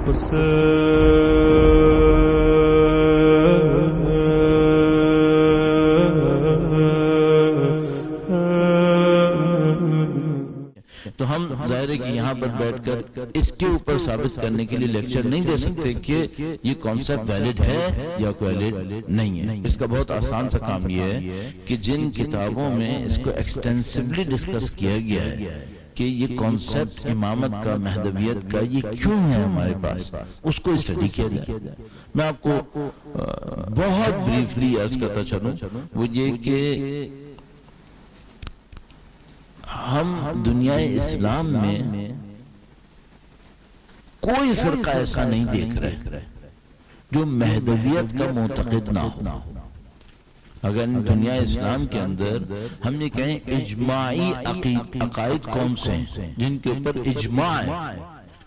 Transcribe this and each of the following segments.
تو ہم ظاہر ہے کہ یہاں پر بیٹھ کر اس کے اوپر ثابت کرنے کے لیے لیکچر نہیں دے سکتے کہ یہ کانسیپٹ ویلڈ ہے یا ویلڈ نہیں ہے. اس کا بہت آسان سا کام یہ ہے کہ جن کتابوں میں اس کو ایکسٹینسیولی ڈسکس کیا گیا ہے کہ یہ کانسیپٹ امامت کا، مہدویت کا، یہ کیوں ہے ہمارے پاس، اس کو اسٹڈی کیا جائے. میں آپ کو بہت بریفلی عرض کرتا چلوں، وہ یہ کہ ہم دنیا اسلام میں کوئی فرقہ ایسا نہیں دیکھ رہے جو مہدویت کا معتقد نہ ہو. اگر دنیا اسلام کے اندر ہم یہ کہیں اجماعی عقائد کون سے ہیں جن کے اوپر اجماع ہے،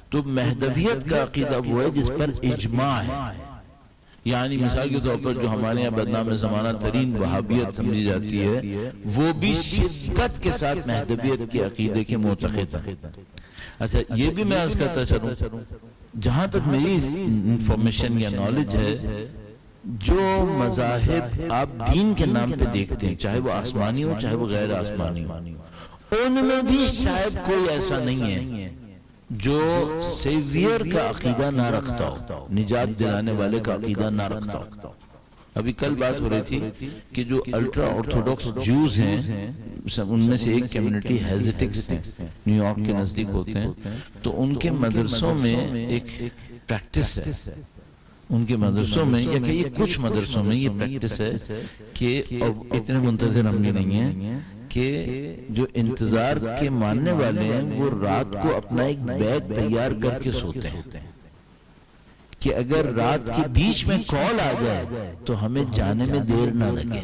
تو مہدویت کا عقیدہ وہ ہے جس پر اجماع ہے. یعنی مثال کے طور پر جو ہمارے یہاں بدنام زمانہ ترین وہابیت سمجھی جاتی ہے، وہ بھی شدت کے ساتھ مہدویت کے عقیدے کے معتقد ہیں. اچھا، یہ بھی میں عرض کرتا چلوں، جہاں تک میری انفارمیشن یا نالج ہے، جو مذاہب آپ دین کے نام پہ دیکھتے ہیں، چاہے وہ آسمانی ہو چاہے وہ غیر آسمانی ہو، ان میں بھی شاید کوئی ایسا نہیں ہے جو سیویئر کا عقیدہ نہ رکھتا ہو، نجات دلانے والے کا عقیدہ نہ رکھتا ہو. ابھی کل بات ہو رہی تھی کہ جو الٹرا آرتھوڈاکس جوز ہیں، ان میں سے ایک کمیونٹی ہیزیٹکس ہیں، نیو یارک کے نزدیک ہوتے ہیں، تو ان کے مدرسوں میں ایک پریکٹس ہے، ان کے مدرسوں میں یا کہ یہ کچھ مدرسوں میں یہ پریکٹس ہے کہ اتنے منتظر ہم نہیں ہیں کہ جو انتظار کے ماننے والے ہیں وہ رات کو اپنا ایک بیگ تیار کر کے سوتے ہیں کہ اگر رات کے بیچ میں کال آ جائے تو ہمیں جانے میں دیر نہ لگے.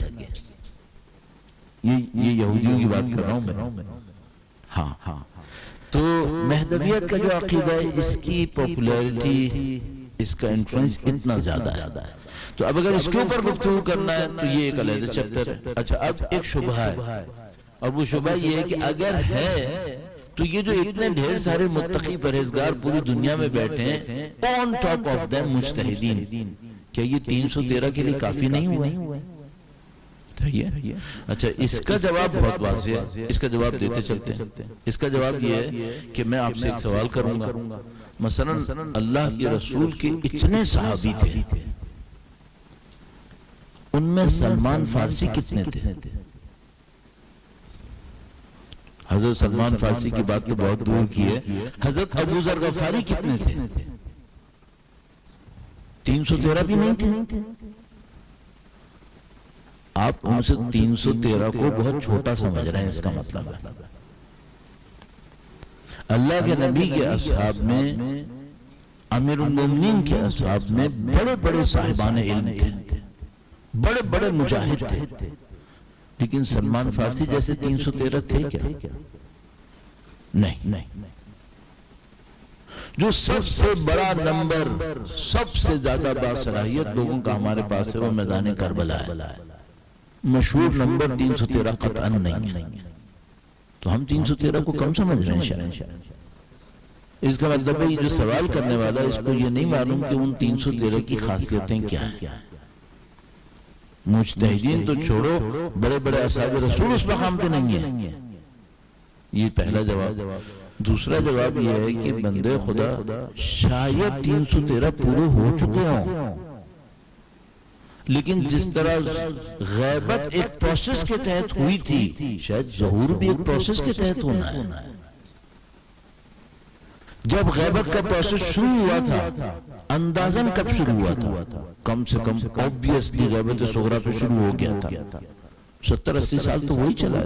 یہ یہودیوں کی بات کر رہا ہوں میں. ہاں، تو مہدویت کا جو عقیدہ ہے، اس کی پاپولیرٹی، اس کا انفلوئنس اتنا زیادہ ہے. تو اب اگر اس کے اوپر گفتگو کرنا ہے تو یہ ایک علیحدہ چیپٹر ہے. اچھا، اب ایک شبہ ہے، اور وہ شبہ یہ ہے کہ اگر ہے تو یہ جو اتنے ڈھیر سارے متقی پرہیزگار پوری دنیا میں بیٹھے ہیں، on top of them مجتہدین، کیا یہ 313 کے لیے کافی نہیں ہوئے؟ اچھا، اس کا جواب بہت واضح ہے، اس کا جواب دیتے چلتے ہیں. اس کا جواب یہ ہے کہ میں آپ سے ایک سوال کروں گا. مثلا اللہ کے رسول کے اتنے صحابی تھے، ان میں سلمان فارسی کتنے تھے؟ حضرت سلمان فارسی کی بات تو بہت دور کی ہے. حضرت ابو ذر غفاری کتنے تھے؟ 313 بھی نہیں تھے. آپ ان سے 313 کو بہت چھوٹا سمجھ رہے ہیں، اس کا مطلب ہے اللہ کے نبی کے اصحاب میں، امیر المومنین کے اصحاب میں بڑے بڑے صاحبان علم تھے، بڑے بڑے مجاہد تھے، لیکن سلمان فارسی جیسے 313 تھے کیا؟ نہیں. جو سب سے بڑا نمبر، سب سے زیادہ باصلاحیت لوگوں کا ہمارے پاس ہے، وہ میدان کربلا ہے. مشہور نمبر 313 قطعا نہیں ہے. تو ہم 313 کو کم سمجھ رہے ہیں شاید. اس کا مطلب ہے جو سوال کرنے والا ہے، اس کو یہ نہیں معلوم کہ ان 313 کی خاصیتیں کیا ہیں. مجتہدین تو چھوڑو، بڑے بڑے اصحاب رسول اس مقام پہ نہیں ہیں. یہ پہلا جواب. دوسرا جواب یہ ہے کہ بندے خدا شاید 313 پورے ہو چکے ہوں، لیکن جس طرح غیبت ایک پروسیس کے تحت ہوئی تھی، شاید ظہور بھی ایک پروسیس کے تحت ہونا ہے. جب غیبت کا پروسیس شروع ہوا تھا، اندازاً کب شروع ہوا تھا؟ کم سے کم obviously غیبت صغریٰ پہ شروع ہو گیا تھا. 70-80 سال تو وہی چلا ہے.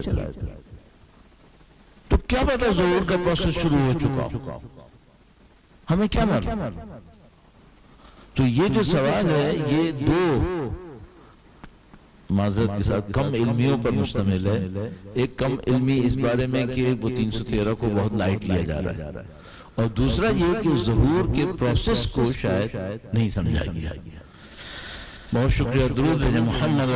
تو کیا پتا ظہور کا پروسیس شروع ہو چکا، ہمیں کیا معلوم؟ تو یہ جو سوال ہے، یہ دو معذرت کے ساتھ کم علمیوں پر مشتمل ہے. ایک کم علمی اس بارے میں کہ وہ 313 کو بہت لائٹ لیا جا رہا ہے، اور دوسرا یہ کہ ظہور کے پروسیس کو شاید نہیں سمجھا گیا. بہت شکریہ. درود بھیجیں محمد